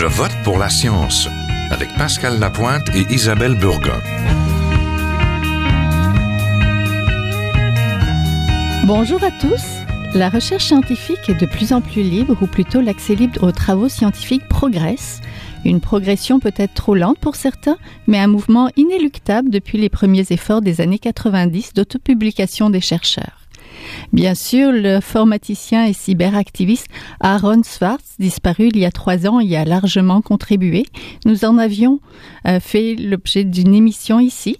Je vote pour la science avec Pascal Lapointe et Isabelle Burgon. Bonjour à tous. La recherche scientifique est de plus en plus libre, ou plutôt l'accès libre aux travaux scientifiques progresse. Une progression peut-être trop lente pour certains, mais un mouvement inéluctable depuis les premiers efforts des années 90 d'autopublication des chercheurs. Bien sûr, le informaticien et cyberactiviste Aaron Swartz, disparu il y a 3 ans, y a largement contribué. Nous en avions fait l'objet d'une émission ici.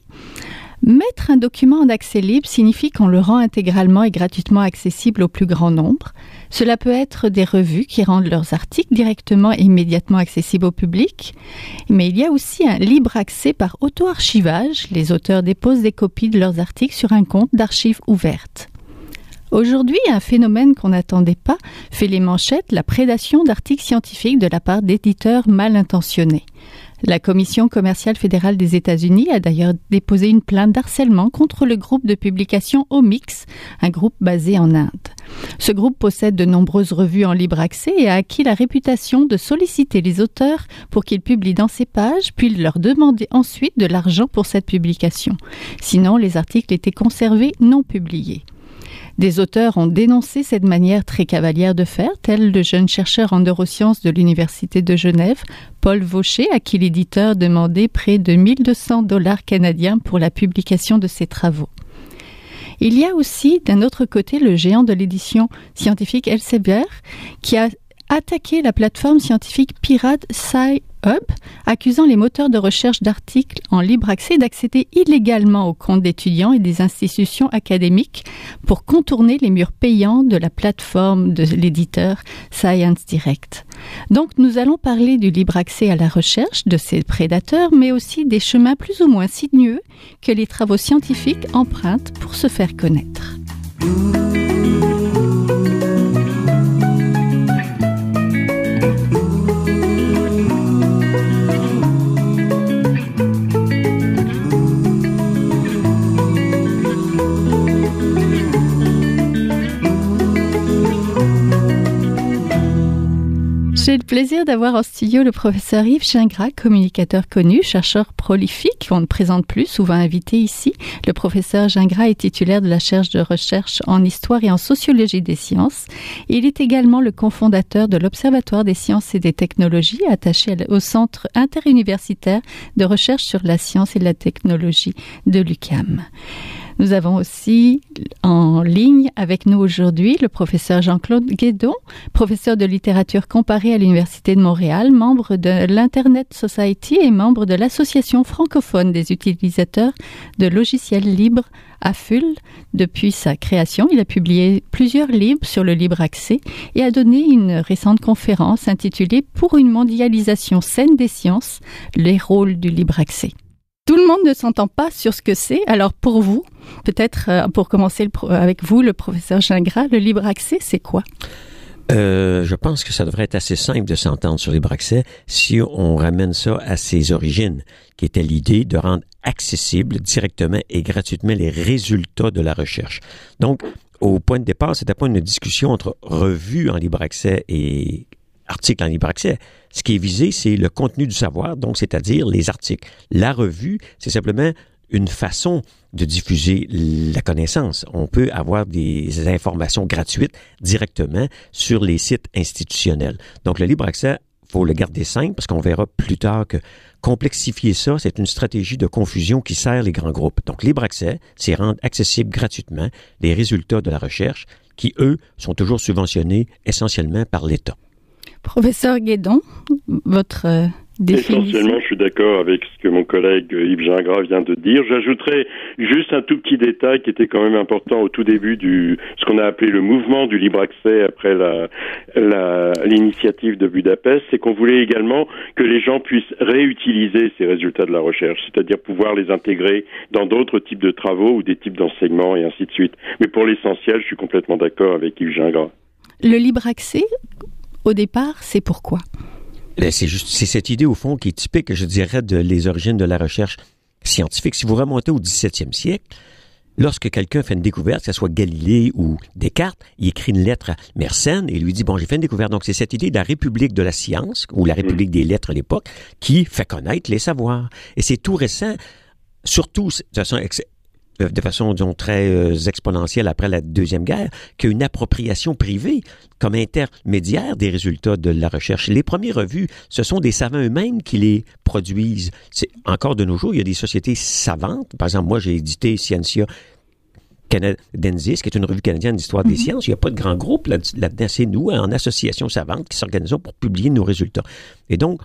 Mettre un document en accès libre signifie qu'on le rend intégralement et gratuitement accessible au plus grand nombre. Cela peut être des revues qui rendent leurs articles directement et immédiatement accessibles au public. Mais il y a aussi un libre accès par auto-archivage. Les auteurs déposent des copies de leurs articles sur un compte d'archives ouvertes. Aujourd'hui, un phénomène qu'on n'attendait pas fait les manchettes, la prédation d'articles scientifiques de la part d'éditeurs mal intentionnés. La Commission commerciale fédérale des États-Unis a d'ailleurs déposé une plainte d'harcèlement contre le groupe de publication Omix, un groupe basé en Inde. Ce groupe possède de nombreuses revues en libre accès et a acquis la réputation de solliciter les auteurs pour qu'ils publient dans ses pages, puis leur demander ensuite de l'argent pour cette publication. Sinon, les articles étaient conservés non publiés. Des auteurs ont dénoncé cette manière très cavalière de faire, tel le jeune chercheur en neurosciences de l'Université de Genève, Paul Vaucher, à qui l'éditeur demandait près de 1200 $ canadiens pour la publication de ses travaux. Il y a aussi, d'un autre côté, le géant de l'édition scientifique Elsevier, qui a attaqué la plateforme scientifique pirate SciHub, accusant les moteurs de recherche d'articles en libre accès d'accéder illégalement aux comptes d'étudiants et des institutions académiques pour contourner les murs payants de la plateforme de l'éditeur Science Direct. Donc nous allons parler du libre accès à la recherche, de ses prédateurs, mais aussi des chemins plus ou moins sinueux que les travaux scientifiques empruntent pour se faire connaître. J'ai le plaisir d'avoir en studio le professeur Yves Gingras, communicateur connu, chercheur prolifique, qu'on ne présente plus, souvent invité ici. Le professeur Gingras est titulaire de la chaire de recherche en histoire et en sociologie des sciences. Il est également le cofondateur de l'Observatoire des sciences et des technologies, attaché au Centre interuniversitaire de recherche sur la science et la technologie de l'UQAM. Nous avons aussi en ligne avec nous aujourd'hui le professeur Jean-Claude Guédon, professeur de littérature comparée à l'Université de Montréal, membre de l'Internet Society et membre de l'Association francophone des utilisateurs de logiciels libres AFUL. Depuis sa création, il a publié plusieurs livres sur le libre accès et a donné une récente conférence intitulée « Pour une mondialisation saine des sciences, les rôles du libre accès ». Tout le monde ne s'entend pas sur ce que c'est. Alors pour vous, peut-être pour commencer avec vous, le professeur Gingras, le libre accès, c'est quoi? Je pense que ça devrait être assez simple de s'entendre sur le libre accès si on ramène ça à ses origines, qui était l'idée de rendre accessibles directement et gratuitement les résultats de la recherche. Donc, au point de départ, c'était pas une discussion entre revues en libre accès et articles en libre accès. Ce qui est visé, c'est le contenu du savoir, donc c'est-à-dire les articles. La revue, c'est simplement une façon de diffuser la connaissance. On peut avoir des informations gratuites directement sur les sites institutionnels. Donc le libre accès, il faut le garder simple parce qu'on verra plus tard que complexifier ça, c'est une stratégie de confusion qui sert les grands groupes. Donc libre accès, c'est rendre accessible gratuitement les résultats de la recherche qui, eux, sont toujours subventionnés essentiellement par l'État. Professeur Guédon, votre définition. Essentiellement, je suis d'accord avec ce que mon collègue Yves Gingras vient de dire. J'ajouterais juste un tout petit détail qui était quand même important au tout début ce qu'on a appelé le mouvement du libre accès après l'initiative de Budapest, c'est qu'on voulait également que les gens puissent réutiliser ces résultats de la recherche, c'est-à-dire pouvoir les intégrer dans d'autres types de travaux ou des types d'enseignements et ainsi de suite. Mais pour l'essentiel, je suis complètement d'accord avec Yves Gingras. Le libre accès, au départ, c'est pourquoi? C'est cette idée, au fond, qui est typique, je dirais, des origines de la recherche scientifique. Si vous remontez au 17e siècle, lorsque quelqu'un fait une découverte, que ce soit Galilée ou Descartes, il écrit une lettre à Mersenne et lui dit, bon, j'ai fait une découverte. Donc, c'est cette idée de la République de la science, ou la République des lettres à l'époque, qui fait connaître les savoirs. Et c'est tout récent, surtout de façon disons, très exponentielle après la Deuxième Guerre, qu'il y a une appropriation privée comme intermédiaire des résultats de la recherche. Les premières revues, ce sont des savants eux-mêmes qui les produisent. Encore de nos jours, il y a des sociétés savantes. Par exemple, moi, j'ai édité Scientia Canadensis, qui est une revue canadienne d'histoire des sciences. Il n'y a pas de grand groupe là-dedans. C'est nous, en association savante, qui s'organisons pour publier nos résultats. Et donc,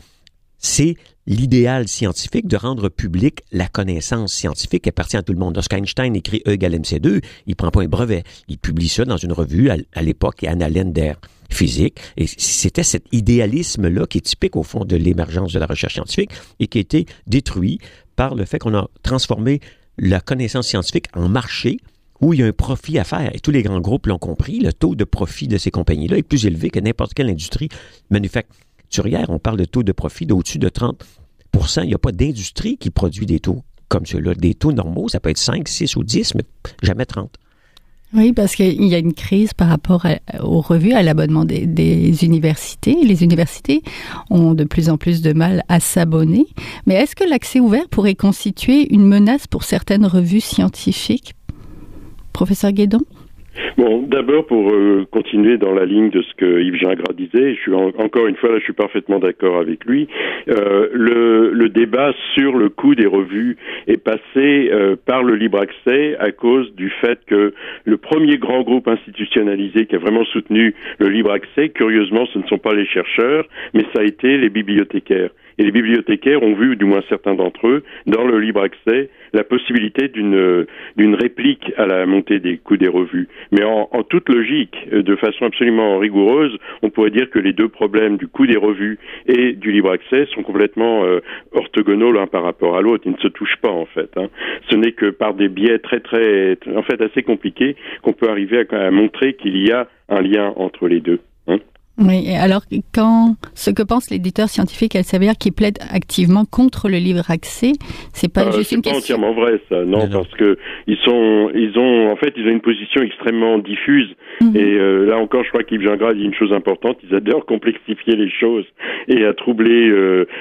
c'est l'idéal scientifique de rendre public la connaissance scientifique qui appartient à tout le monde. Lorsqu'Einstein écrit E égale MC2, il prend pas un brevet. Il publie ça dans une revue à l'époque, Annalen der Physik. Et c'était cet idéalisme-là qui est typique au fond de l'émergence de la recherche scientifique et qui a été détruit par le fait qu'on a transformé la connaissance scientifique en marché où il y a un profit à faire. Et tous les grands groupes l'ont compris. Le taux de profit de ces compagnies-là est plus élevé que n'importe quelle industrie manufacturière. On parle de taux de profit d'au-dessus de 30%. Il n'y a pas d'industrie qui produit des taux comme ceux-là. Des taux normaux, ça peut être 5, 6 ou 10, mais jamais 30. Oui, parce qu'il y a une crise par rapport aux revues, à l'abonnement des universités. Les universités ont de plus en plus de mal à s'abonner. Mais est-ce que l'accès ouvert pourrait constituer une menace pour certaines revues scientifiques? Professeur Guédon? Bon, d'abord pour continuer dans la ligne de ce que Yves Gingras disait, je suis encore une fois là, je suis parfaitement d'accord avec lui. Le débat sur le coût des revues est passé par le libre accès à cause du fait que le premier grand groupe institutionnalisé qui a vraiment soutenu le libre accès, curieusement, ce ne sont pas les chercheurs, mais ça a été les bibliothécaires. Et les bibliothécaires ont vu, du moins certains d'entre eux, dans le libre accès, la possibilité d'une réplique à la montée des coûts des revues. Mais en toute logique, de façon absolument rigoureuse, on pourrait dire que les deux problèmes du coût des revues et du libre accès sont complètement orthogonaux l'un par rapport à l'autre. Ils ne se touchent pas, en fait. Ce n'est que par des biais en fait, assez compliqués qu'on peut arriver à montrer qu'il y a un lien entre les deux. Oui, alors ce que pense l'éditeur scientifique Elsevier qui plaide activement contre le libre accès, c'est pas juste une question. C'est pas entièrement vrai, ça, non, parce que ils ont une position extrêmement diffuse. Et là encore, je crois qu'Yves Gingras dit une chose importante, ils adorent complexifier les choses et à troubler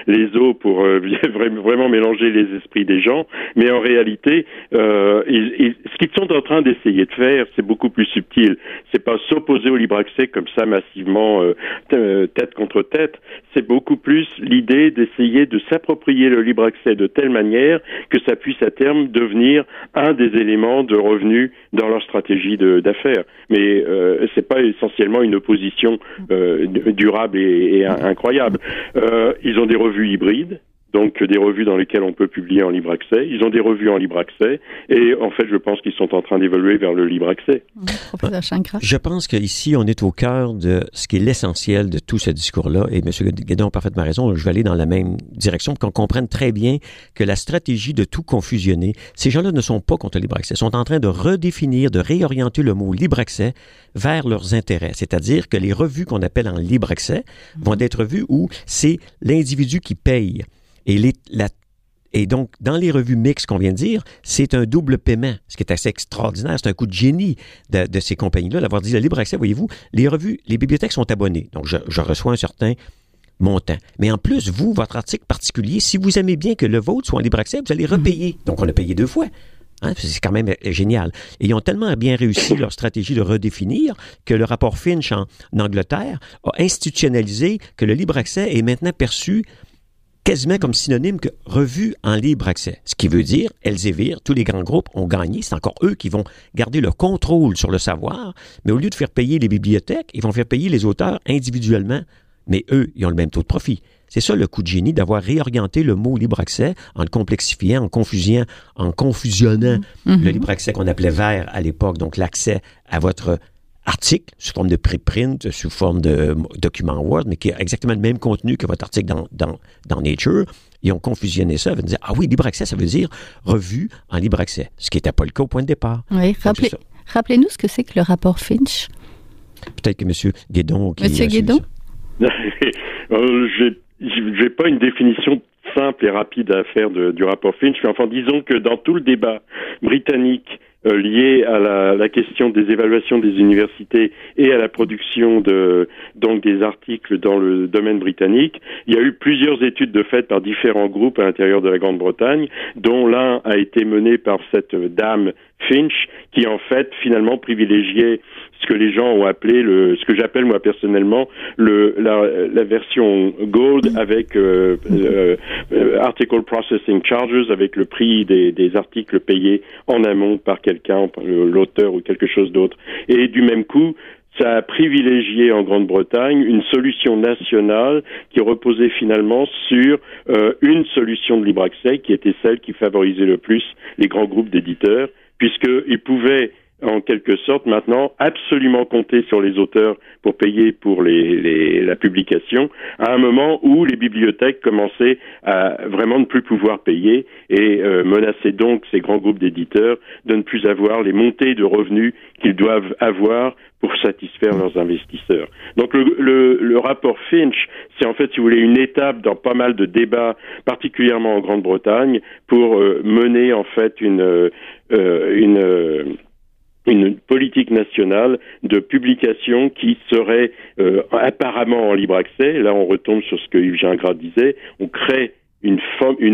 les eaux pour vraiment mélanger les esprits des gens. Mais en réalité, ce qu'ils sont en train d'essayer de faire, c'est beaucoup plus subtil. C'est pas s'opposer au libre accès comme ça massivement tête contre tête, c'est beaucoup plus l'idée d'essayer de s'approprier le libre accès de telle manière que ça puisse à terme devenir un des éléments de revenus dans leur stratégie d'affaires. Mais c'est pas essentiellement une opposition durable et incroyable. Ils ont des revues hybrides. Donc des revues dans lesquelles on peut publier en libre accès. Ils ont des revues en libre accès et en fait, je pense qu'ils sont en train d'évoluer vers le libre accès. Professeur Gingras. Je pense qu'ici, on est au cœur de ce qui est l'essentiel de tout ce discours-là. Et M. Guédon a parfaitement raison. Je vais aller dans la même direction pour qu'on comprenne très bien que la stratégie de tout confusionner, ces gens-là ne sont pas contre le libre accès. Ils sont en train de redéfinir, de réorienter le mot libre accès vers leurs intérêts. C'est-à-dire que les revues qu'on appelle en libre accès vont être revues où c'est l'individu qui paye. Et donc, dans les revues mixtes qu'on vient de dire, c'est un double paiement, ce qui est assez extraordinaire. C'est un coup de génie de ces compagnies-là, d'avoir dit le libre accès, voyez-vous, les bibliothèques sont abonnées. Donc, je reçois un certain montant. Mais en plus, vous, votre article particulier, si vous aimez bien que le vôtre soit en libre accès, vous allez repayer. Donc, on a payé 2 fois. C'est quand même génial. Et ils ont tellement bien réussi leur stratégie de redéfinir que le rapport Finch en Angleterre a institutionnalisé que le libre accès est maintenant perçu quasiment comme synonyme que revue en libre accès. Ce qui veut dire, Elsevier, tous les grands groupes ont gagné. C'est encore eux qui vont garder le contrôle sur le savoir, mais au lieu de faire payer les bibliothèques, ils vont faire payer les auteurs individuellement. Mais eux, ils ont le même taux de profit. C'est ça le coup de génie d'avoir réorienté le mot libre accès en le complexifiant, en confusionnant le libre accès qu'on appelait vert à l'époque, donc l'accès à votre article sous forme de preprint, sous forme de document Word, mais qui a exactement le même contenu que votre article dans Nature. Ils ont confusionné ça, ils vont dire, ah oui, libre accès, ça veut dire revue en libre accès, ce qui n'était pas le cas au point de départ. Oui, rappelez-nous ce que c'est que le rapport Finch. Peut-être que M. Guédon... Monsieur Guédon? J'ai pas une définition simple et rapide à faire du rapport Finch, mais enfin, disons que dans tout le débat britannique liées à la question des évaluations des universités et à la production donc des articles dans le domaine britannique. Il y a eu plusieurs études de fait par différents groupes à l'intérieur de la Grande-Bretagne, dont l'un a été mené par cette dame Finch, qui en fait finalement privilégiait ce que les gens ont appelé ce que j'appelle moi personnellement la version Gold avec Article Processing Charges, avec le prix des articles payés en amont par quelqu'un, par l'auteur ou quelque chose d'autre. Et du même coup, ça a privilégié en Grande-Bretagne une solution nationale qui reposait finalement sur une solution de libre accès qui était celle qui favorisait le plus les grands groupes d'éditeurs, puisqu'ils pouvaient en quelque sorte maintenant absolument compter sur les auteurs pour payer pour la publication, à un moment où les bibliothèques commençaient à vraiment ne plus pouvoir payer et menaçaient donc ces grands groupes d'éditeurs de ne plus avoir les montées de revenus qu'ils doivent avoir pour satisfaire leurs investisseurs. Donc le rapport Finch, c'est en fait, si vous voulez, une étape dans pas mal de débats, particulièrement en Grande-Bretagne, pour mener en fait une politique nationale de publication qui serait apparemment en libre accès. Là, on retombe sur ce que Yves Gingras disait. On crée une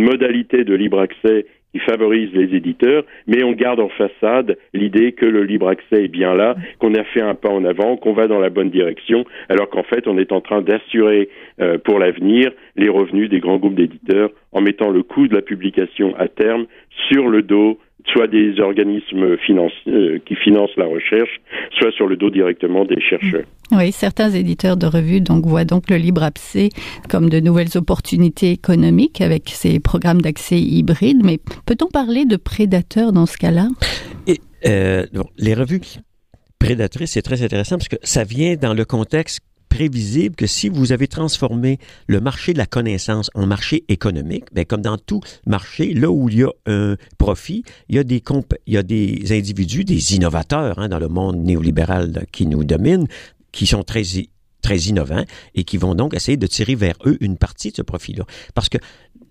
modalité de libre accès qui favorise les éditeurs, mais on garde en façade l'idée que le libre accès est bien là, qu'on a fait un pas en avant, qu'on va dans la bonne direction, alors qu'en fait, on est en train d'assurer pour l'avenir les revenus des grands groupes d'éditeurs en mettant le coût de la publication à terme sur le dos soit des organismes qui financent la recherche, soit sur le dos directement des chercheurs. Oui, certains éditeurs de revues voient donc le libre accès comme de nouvelles opportunités économiques avec ces programmes d'accès hybrides. Mais peut-on parler de prédateurs dans ce cas-là? Les revues prédatrices, c'est très intéressant parce que ça vient dans le contexte prévisible que si vous avez transformé le marché de la connaissance en marché économique, bien, comme dans tout marché, là où il y a un profit, il y a des individus, des innovateurs dans le monde néolibéral qui nous domine, qui sont très innovants et qui vont donc essayer de tirer vers eux une partie de ce profit-là. Parce que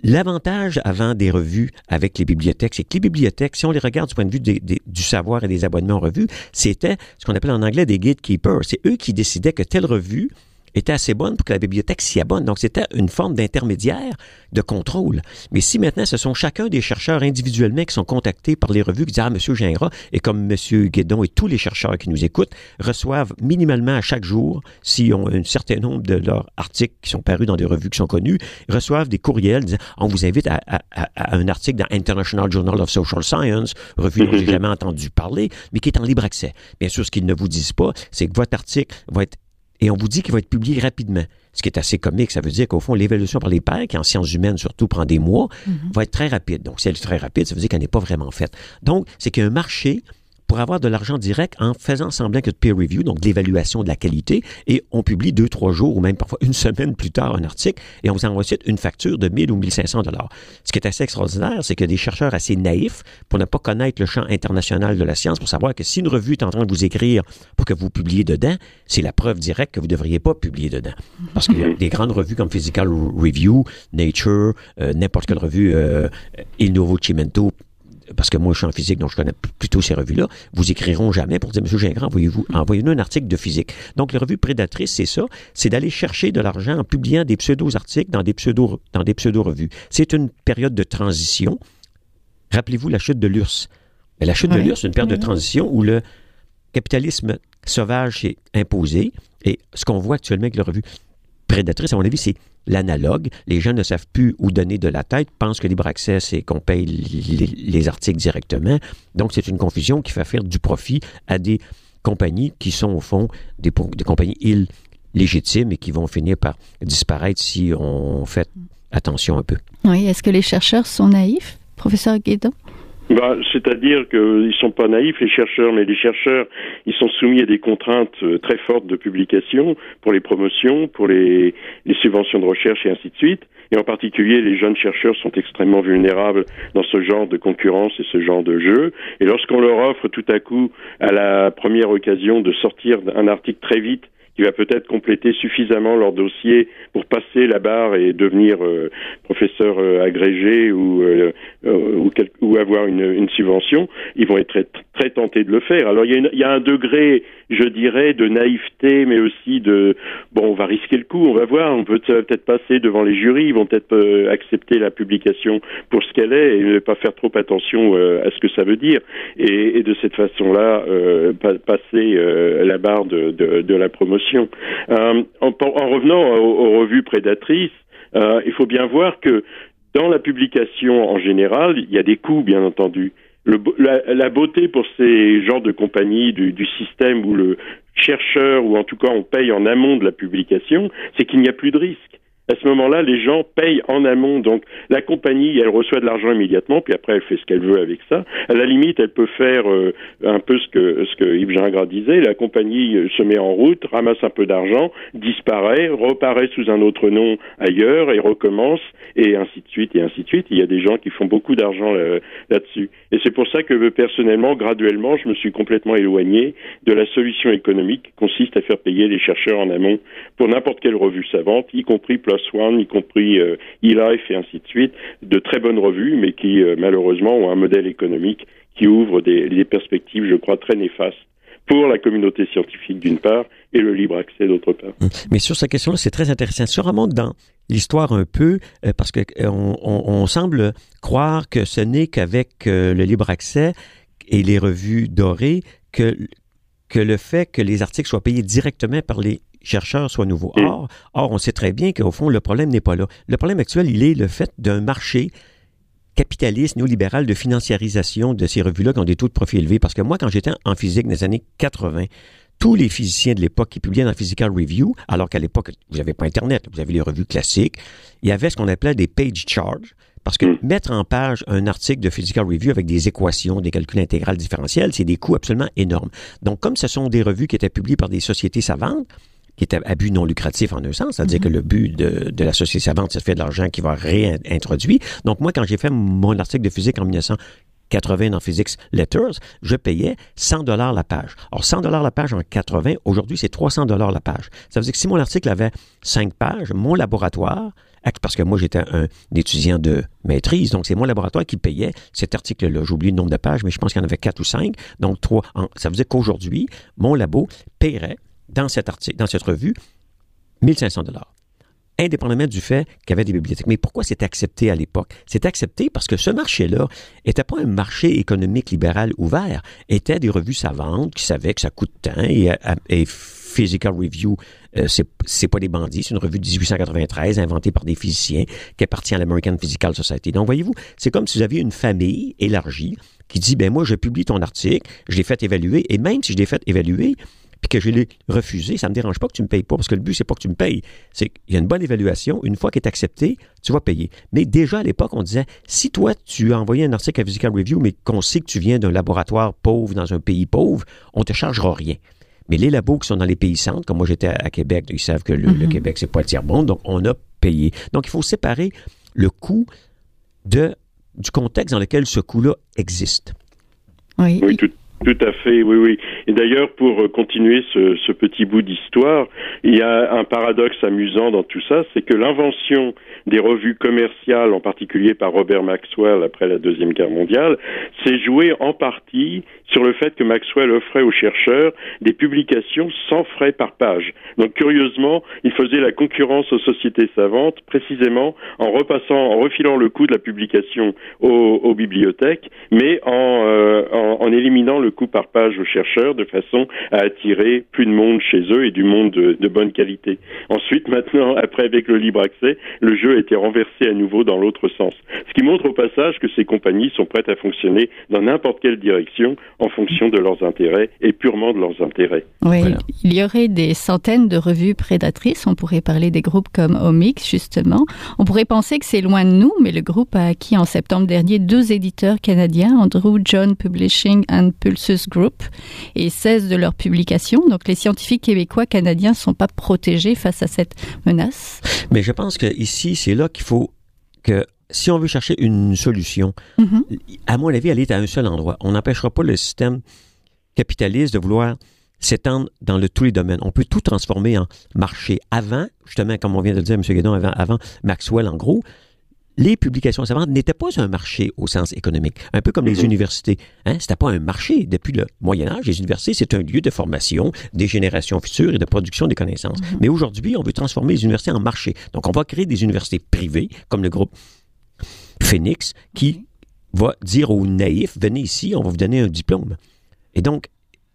l'avantage avant des revues avec les bibliothèques, c'est que les bibliothèques, si on les regarde du point de vue du savoir et des abonnements en revue, c'était ce qu'on appelle en anglais des gatekeepers. C'est eux qui décidaient que telle revue était assez bonne pour que la bibliothèque s'y abonne. Donc, c'était une forme d'intermédiaire de contrôle. Mais si maintenant, ce sont chacun des chercheurs individuellement qui sont contactés par les revues qui disent « Ah, M. Gingras » et comme M. Guédon et tous les chercheurs qui nous écoutent reçoivent minimalement à chaque jour, s'ils ont un certain nombre de leurs articles qui sont parus dans des revues qui sont connues, reçoivent des courriels disant « On vous invite à un article dans International Journal of Social Science, revue dont j'ai jamais entendu parler, mais qui est en libre accès. » Bien sûr, ce qu'ils ne vous disent pas, c'est que votre article va être et on vous dit qu'il va être publié rapidement. Ce qui est assez comique, ça veut dire qu'au fond, l'évaluation par les pairs, qui en sciences humaines surtout prend des mois, va être très rapide. Donc, si elle est très rapide, ça veut dire qu'elle n'est pas vraiment faite. Donc, c'est qu'il y a un marché pour avoir de l'argent direct en faisant semblant que de peer review, donc de l'évaluation de la qualité, et on publie 2-3 jours ou même parfois une semaine plus tard un article et on vous envoie ensuite une facture de 1 000 ou 1 500 $. Ce qui est assez extraordinaire, c'est qu'il y a des chercheurs assez naïfs pour ne pas connaître le champ international de la science, pour savoir que si une revue est en train de vous écrire pour que vous publiez dedans, c'est la preuve directe que vous ne devriez pas publier dedans. Parce qu'il y a des grandes revues comme Physical Review, Nature, n'importe quelle revue, Il Novecento, parce que moi, je suis en physique, donc je connais plutôt ces revues-là, vous écriront jamais pour dire, M. Gingras, envoyez-nous un article de physique. Donc, les revues prédatrices, c'est ça, c'est d'aller chercher de l'argent en publiant des pseudo-articles dans des pseudo-revues. C'est une période de transition. Rappelez-vous la chute de l'URSS. Mais la chute de l'URSS, c'est une période de transition où le capitalisme sauvage s'est imposé. Et ce qu'on voit actuellement avec les revues prédatrices, à mon avis, c'est l'analogue. Les gens ne savent plus où donner de la tête, pensent que libre accès, c'est qu'on paye les articles directement. Donc, c'est une confusion qui fait faire du profit à des compagnies qui sont, au fond, des compagnies illégitimes et qui vont finir par disparaître si on fait attention un peu. Oui, est-ce que les chercheurs sont naïfs, professeur Guédon? C'est-à-dire qu'ils ne sont pas naïfs, les chercheurs, mais les chercheurs, ils sont soumis à des contraintes très fortes de publication pour les promotions, pour les subventions de recherche et ainsi de suite. Et en particulier, les jeunes chercheurs sont extrêmement vulnérables dans ce genre de concurrence et ce genre de jeu. Et lorsqu'on leur offre tout à coup, à la première occasion, de sortir un article très vite, qui va peut-être compléter suffisamment leur dossier pour passer la barre et devenir professeur agrégé ou avoir une subvention, ils vont être très, très tentés de le faire. Alors il y a un degré, je dirais, de naïveté, mais aussi on va risquer le coup, on va voir, on peut peut-être passer devant les jurys, ils vont peut-être accepter la publication pour ce qu'elle est et ne pas faire trop attention à ce que ça veut dire, et de cette façon-là passer la barre de la promotion. En revenant aux revues prédatrices, il faut bien voir que dans la publication en général, il y a des coûts, bien entendu. La beauté pour ces genres de compagnies du système où le chercheur, ou en tout cas on paye en amont de la publication, c'est qu'il n'y a plus de risque. À ce moment-là, les gens payent en amont. Donc, la compagnie, elle reçoit de l'argent immédiatement, puis après, elle fait ce qu'elle veut avec ça. À la limite, elle peut faire un peu ce que Yves Gingras disait. La compagnie se met en route, ramasse un peu d'argent, disparaît, reparaît sous un autre nom ailleurs et recommence, et ainsi de suite, et ainsi de suite. Il y a des gens qui font beaucoup d'argent là-dessus. Et c'est pour ça que, personnellement, graduellement, je me suis complètement éloigné de la solution économique qui consiste à faire payer les chercheurs en amont pour n'importe quelle revue savante, y compris One, y compris eLife et ainsi de suite, de très bonnes revues, mais qui malheureusement ont un modèle économique qui ouvre des perspectives, je crois, très néfastes pour la communauté scientifique d'une part et le libre accès d'autre part. Mais sur cette question-là, c'est très intéressant. Si on remonte dans l'histoire un peu, parce que on semble croire que ce n'est qu'avec le libre accès et les revues dorées que le fait que les articles soient payés directement par les chercheurs soit nouveau. Or, on sait très bien qu'au fond, le problème n'est pas là. Le problème actuel, il est le fait d'un marché capitaliste, néolibéral, de financiarisation de ces revues-là qui ont des taux de profit élevés. Parce que moi, quand j'étais en physique dans les années 80, tous les physiciens de l'époque qui publiaient dans Physical Review, alors qu'à l'époque, vous n'avez pas Internet, vous avez les revues classiques, il y avait ce qu'on appelait des page charges. Parce que mettre en page un article de Physical Review avec des équations, des calculs intégrales différentiels, c'est des coûts absolument énormes. Donc, comme ce sont des revues qui étaient publiées par des sociétés savantes, qui est à but non lucratif en un sens, c'est-à-dire que le but de la société savante, c'est de faire de l'argent qui va réintroduire. Donc moi, quand j'ai fait mon article de physique en 1980 dans Physics Letters, je payais $100 la page. Alors $100 la page en 80, aujourd'hui, c'est $300 la page. Ça veut dire que si mon article avait 5 pages, mon laboratoire, parce que moi, j'étais un étudiant de maîtrise, donc c'est mon laboratoire qui payait cet article-là. J'ai oublié le nombre de pages, mais je pense qu'il y en avait 4 ou 5, donc 3. Ça veut dire qu'aujourd'hui, mon labo paierait dans cet article, dans cette revue, $1,500. Indépendamment du fait qu'il y avait des bibliothèques. Mais pourquoi c'est accepté à l'époque? C'est accepté parce que ce marché-là n'était pas un marché économique libéral ouvert, était des revues savantes qui savaient que ça coûte tant, et Physical Review, c'est pas des bandits, c'est une revue de 1893 inventée par des physiciens qui appartient à l'American Physical Society. Donc, voyez-vous, c'est comme si vous aviez une famille élargie qui dit, moi, je publie ton article, je l'ai fait évaluer, et même si je l'ai fait évaluer, puis que je l'ai refusé, ça ne me dérange pas que tu me payes pas, parce que le but, c'est pas que tu me payes. C'est qu'il y a une bonne évaluation, une fois qu'elle est acceptée, tu vas payer. Mais déjà, à l'époque, on disait, si toi, tu as envoyé un article à Physical Review, mais qu'on sait que tu viens d'un laboratoire pauvre dans un pays pauvre, on te chargera rien. Mais les labos qui sont dans les pays centres, comme moi j'étais à Québec, ils savent que le Québec, c'est pas le tiers-monde, donc on a payé. Donc, il faut séparer le coût du contexte dans lequel ce coût-là existe. Oui, tout à fait, oui. Et d'ailleurs, pour continuer ce petit bout d'histoire, il y a un paradoxe amusant dans tout ça, c'est que l'invention des revues commerciales, en particulier par Robert Maxwell après la Deuxième Guerre mondiale, s'est jouée en partie sur le fait que Maxwell offrait aux chercheurs des publications sans frais par page. Donc curieusement, il faisait la concurrence aux sociétés savantes précisément en refilant le coût de la publication aux bibliothèques, mais en éliminant le coût par page aux chercheurs de façon à attirer plus de monde chez eux et du monde de bonne qualité. Ensuite, maintenant, après avec le libre accès, le jeu a été renversé à nouveau dans l'autre sens. Ce qui montre au passage que ces compagnies sont prêtes à fonctionner dans n'importe quelle direction en fonction de leurs intérêts et purement de leurs intérêts. Oui, Voilà. Il y aurait des centaines de revues prédatrices. On pourrait parler des groupes comme Omics, justement. On pourrait penser que c'est loin de nous, mais le groupe a acquis en septembre dernier 2 éditeurs canadiens, Andrew John Publishing and Pulsus Group, et 16 de leurs publications. Donc, les scientifiques québécois canadiens ne sont pas protégés face à cette menace. Mais je pense que ici, c'est là qu'il faut que, si on veut chercher une solution, à mon avis, elle est à un seul endroit. On n'empêchera pas le système capitaliste de vouloir s'étendre dans tous les domaines. On peut tout transformer en marché. Avant, justement, comme on vient de le dire, M. Guédon, avant Maxwell, en gros, les publications savantes n'étaient pas un marché au sens économique. Un peu comme les universités. C'était pas un marché. Depuis le Moyen-Âge, les universités, c'est un lieu de formation des générations futures et de production des connaissances. Mais aujourd'hui, on veut transformer les universités en marché. Donc, on va créer des universités privées, comme le groupe Phoenix, qui va dire aux naïfs, venez ici, on va vous donner un diplôme. Et donc,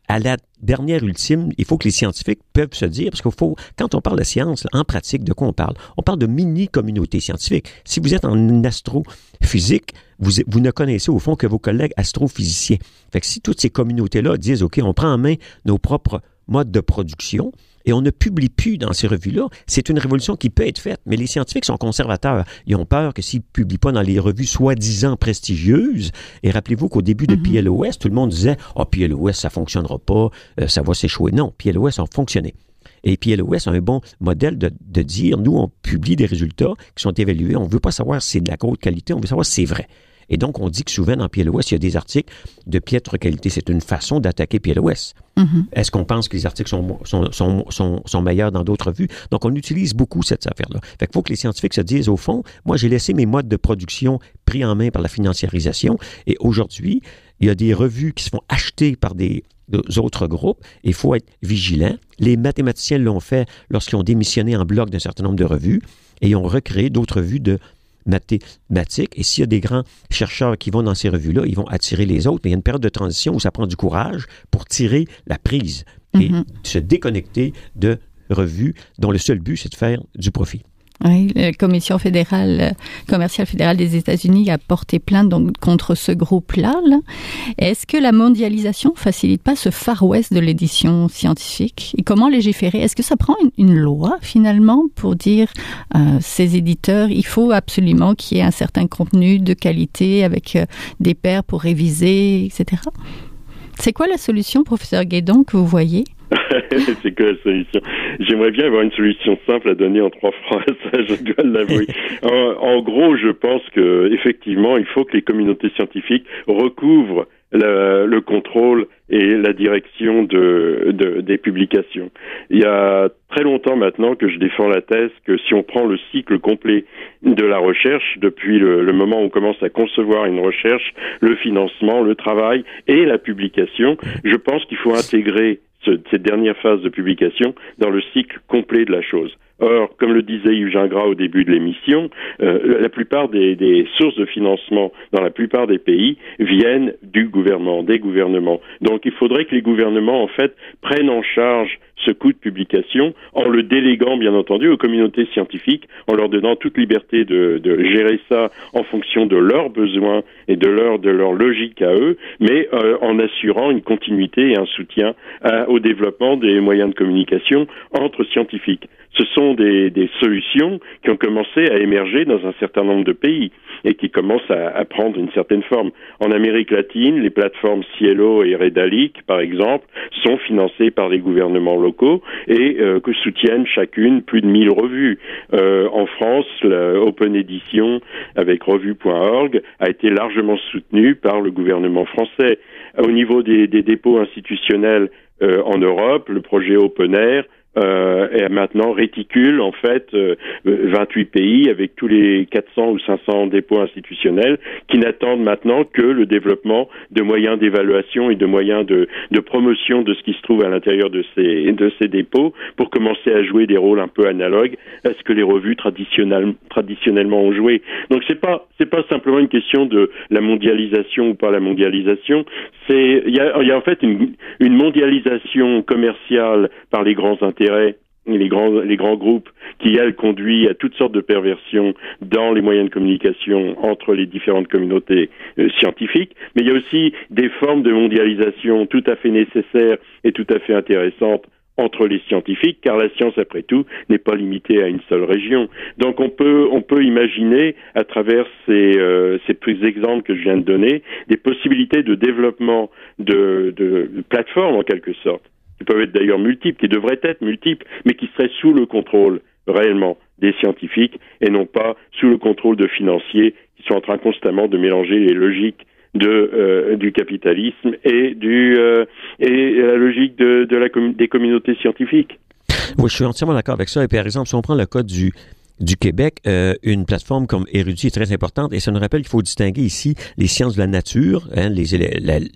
à la dernière ultime, il faut que les scientifiques peuvent se dire, parce qu'il faut, quand on parle de science, en pratique, de quoi on parle? On parle de mini-communautés scientifiques. Si vous êtes en astrophysique, vous ne connaissez au fond que vos collègues astrophysiciens. Fait que si toutes ces communautés-là disent, OK, on prend en main nos propres modes de production et on ne publie plus dans ces revues-là, c'est une révolution qui peut être faite. Mais les scientifiques sont conservateurs. Ils ont peur que s'ils ne publient pas dans les revues soi-disant prestigieuses, et rappelez-vous qu'au début de PLOS, tout le monde disait « Ah, PLOS, ça ne fonctionnera pas, ça va s'échouer. » Non, PLOS a fonctionné. Et PLOS a un bon modèle de dire, nous, on publie des résultats qui sont évalués. On ne veut pas savoir si c'est de la haute qualité, on veut savoir si c'est vrai. Et donc, on dit que souvent, dans PLOS, il y a des articles de piètre qualité. C'est une façon d'attaquer PLOS. Est-ce qu'on pense que les articles sont meilleurs dans d'autres revues? Donc, on utilise beaucoup cette affaire-là. Fait qu'il faut que les scientifiques se disent, au fond, moi, j'ai laissé mes modes de production pris en main par la financiarisation. Et aujourd'hui, il y a des revues qui se font acheter par des autres groupes. Il faut être vigilant. Les mathématiciens l'ont fait lorsqu'ils ont démissionné en bloc d'un certain nombre de revues et ils ont recréé d'autres revues de mathématiques. Et s'il y a des grands chercheurs qui vont dans ces revues-là, ils vont attirer les autres. Mais il y a une période de transition où ça prend du courage pour tirer la prise et se déconnecter de revues dont le seul but, c'est de faire du profit. Oui, la Commission commerciale fédérale des États-Unis a porté plainte donc contre ce groupe-là. Là. Est-ce que la mondialisation facilite pas ce Far West de l'édition scientifique? Et comment légiférer? Est-ce que ça prend une loi, finalement, pour dire ces éditeurs, il faut absolument qu'il y ait un certain contenu de qualité avec des pairs pour réviser, etc.? C'est quoi la solution, professeur Guédon, que vous voyez? C'est que la solution. J'aimerais bien avoir une solution simple à donner en 3 phrases, ça, je dois l'avouer. En gros, je pense que effectivement, il faut que les communautés scientifiques recouvrent le contrôle et la direction des publications. Il y a très longtemps maintenant que je défends la thèse que si on prend le cycle complet de la recherche, depuis le moment où on commence à concevoir une recherche, le financement, le travail et la publication, je pense qu'il faut intégrer cette dernière phase de publication dans le cycle complet de la chose. Or, comme le disait Yves Gingras au début de l'émission, la plupart des sources de financement dans la plupart des pays viennent du gouvernement, des gouvernements. Donc, il faudrait que les gouvernements, en fait, prennent en charge ce coût de publication en le déléguant, bien entendu, aux communautés scientifiques, en leur donnant toute liberté de gérer ça en fonction de leurs besoins et de leur logique à eux, mais en assurant une continuité et un soutien au développement des moyens de communication entre scientifiques. Ce sont des solutions qui ont commencé à émerger dans un certain nombre de pays et qui commencent à prendre une certaine forme. En Amérique latine, les plateformes Cielo et Redalic, par exemple, sont financées par les gouvernements locaux et que soutiennent chacune plus de 1000 revues. En France, la Open Edition avec revue.org a été largement soutenue par le gouvernement français. Au niveau des dépôts institutionnels en Europe, le projet Open Air est maintenant réticule, en fait, 28 pays avec tous les 400 ou 500 dépôts institutionnels qui n'attendent maintenant que le développement de moyens d'évaluation et de moyens de promotion de ce qui se trouve à l'intérieur de ces dépôts pour commencer à jouer des rôles un peu analogues à ce que les revues traditionnellement ont joué. Donc c'est pas simplement une question de la mondialisation ou pas la mondialisation, il y a en fait une mondialisation commerciale par les grands intérêts et les grands groupes qui, elles, conduit à toutes sortes de perversions dans les moyens de communication entre les différentes communautés scientifiques. Mais il y a aussi des formes de mondialisation tout à fait nécessaires et tout à fait intéressantes entre les scientifiques, car la science, après tout, n'est pas limitée à une seule région. Donc on peut imaginer, à travers ces exemples que je viens de donner, des possibilités de développement de plateformes, en quelque sorte, qui peuvent être d'ailleurs multiples, qui devraient être multiples, mais qui seraient sous le contrôle réellement des scientifiques et non pas sous le contrôle de financiers qui sont en train constamment de mélanger les logiques du capitalisme et la logique des communautés scientifiques. Oui, je suis entièrement d'accord avec ça. Et par exemple, si on prend le cas du Québec, une plateforme comme Érudit est très importante et ça nous rappelle qu'il faut distinguer ici les sciences de la nature, hein,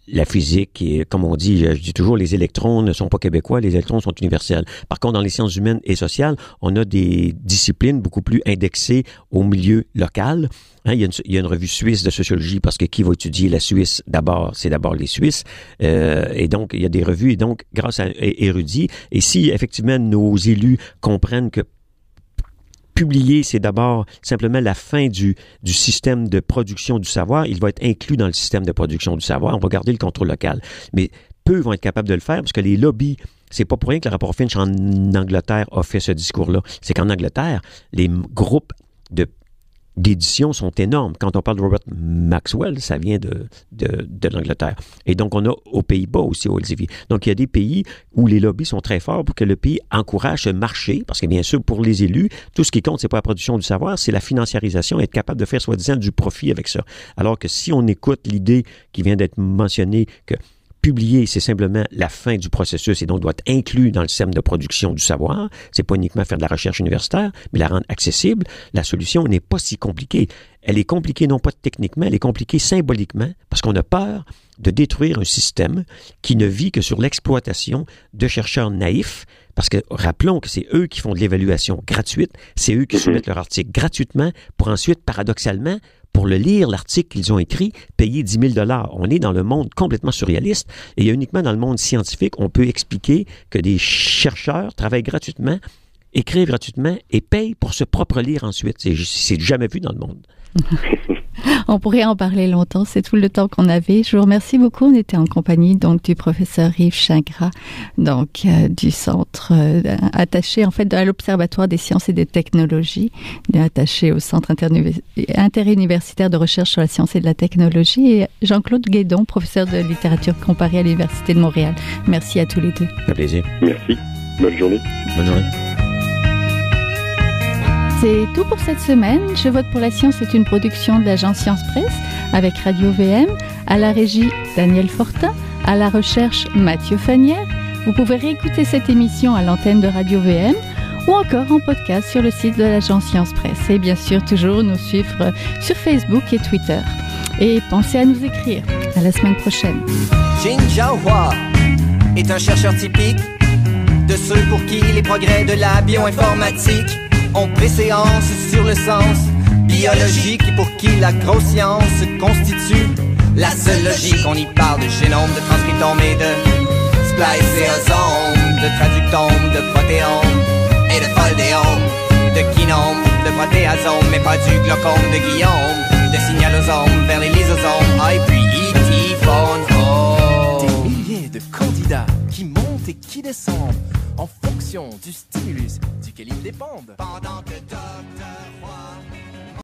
la physique et comme on dit, je dis toujours, les électrons ne sont pas québécois, les électrons sont universels. Par contre, dans les sciences humaines et sociales, on a des disciplines beaucoup plus indexées au milieu local. Hein, il y a une revue suisse de sociologie parce que qui va étudier la Suisse d'abord, c'est d'abord les Suisses. Et donc, il y a des revues et donc, grâce à Érudit, et si effectivement nos élus comprennent que publier, c'est d'abord simplement la fin du système de production du savoir. Il va être inclus dans le système de production du savoir. On va garder le contrôle local. Mais peu vont être capables de le faire parce que les lobbies, c'est pas pour rien que le rapport Finch en Angleterre a fait ce discours-là. C'est qu'en Angleterre, les groupes d'édition sont énormes. Quand on parle de Robert Maxwell, ça vient de l'Angleterre. Et donc, on a aux Pays-Bas aussi, au Elsevier. Donc, il y a des pays où les lobbies sont très forts pour que le pays encourage ce marché, parce que bien sûr, pour les élus, tout ce qui compte, c'est pas la production du savoir, c'est la financiarisation, être capable de faire soi-disant du profit avec ça. Alors que si on écoute l'idée qui vient d'être mentionnée, que publier, c'est simplement la fin du processus et donc doit être inclus dans le système de production du savoir. C'est pas uniquement faire de la recherche universitaire, mais la rendre accessible. La solution n'est pas si compliquée. Elle est compliquée non pas techniquement, elle est compliquée symboliquement parce qu'on a peur de détruire un système qui ne vit que sur l'exploitation de chercheurs naïfs. Parce que rappelons que c'est eux qui font de l'évaluation gratuite, c'est eux qui soumettent leur article gratuitement pour ensuite, paradoxalement, pour le lire, l'article qu'ils ont écrit, payer 10 000 $. On est dans le monde complètement surréaliste et il y a uniquement dans le monde scientifique, on peut expliquer que des chercheurs travaillent gratuitement, écrivent gratuitement et payent pour se propre lire ensuite. C'est jamais vu dans le monde. On pourrait en parler longtemps, c'est tout le temps qu'on avait. Je vous remercie beaucoup. On était en compagnie donc du professeur Yves Gingras, donc du centre attaché en fait à l'Observatoire des sciences et des technologies, attaché au centre interuniversitaire de recherche sur la science et de la technologie, et Jean-Claude Guédon, professeur de littérature comparée à l'Université de Montréal. Merci à tous les deux. Un plaisir. Merci. Bonne journée. Bonne journée. C'est tout pour cette semaine. Je vote pour la science est une production de l'agence Science Presse avec Radio VM, à la régie Daniel Fortin, à la recherche Mathieu Fanière. Vous pouvez réécouter cette émission à l'antenne de Radio VM ou encore en podcast sur le site de l'agence Science Presse. Et bien sûr, toujours nous suivre sur Facebook et Twitter. Et pensez à nous écrire. À la semaine prochaine. Jing Zhaohua est un chercheur typique de ceux pour qui les progrès de la bioinformatique ont préséance sur le sens biologique et pour qui la grosse science constitue la seule logique. On y parle de génome, de transcriptome et de spliceosome, de traductome, de protéome et de foldéome, de kinome, de protéasome, mais pas du glaucome de Guillaume, de signalosome vers les lysosomes, et puis E.T. phone home. Des milliers de candidats qui montent et qui descendent en fonction du stimulus duquel ils dépendent. Pendant que